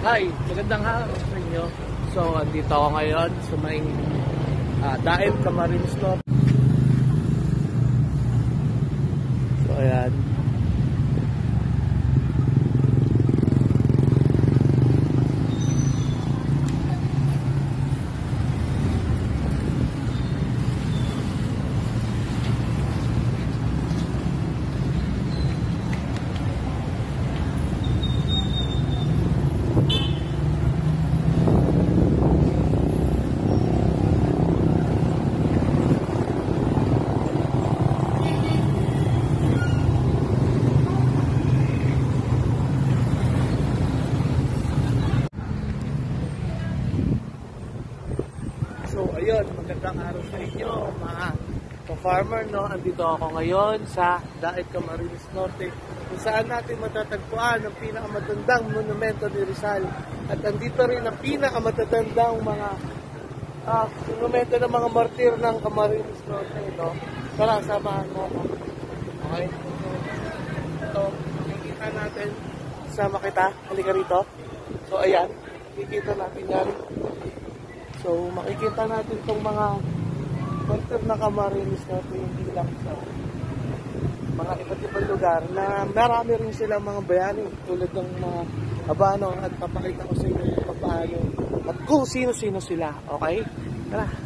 Hi, magandang hapon sa inyo. So, andito ako ngayon sa may Daet, Camarines Norte. So, ayan. So, ayun, magandang araw sa inyo, mga ka-farmer, no? Andito ako ngayon sa Daet, Camarines Norte, kung saan natin matatagpuan ang pinakamatandang monumento ni Rizal. At andito rin ang pinakamatatandang mga monumento ng mga martir ng Camarines Norte, no? Tara, samahan mo ako. Okay? Ito, makikita natin. Sama kita, halika rito. So, ayan, makikita natin yan. So, makikita natin itong mga martir na Camarines natin, hindi lang sa mga iba't ibang lugar na marami rin silang mga bayani tulad ng mga abano at papakita ko sa inyo kung paano at kung sino-sino sila. Okay? Tara!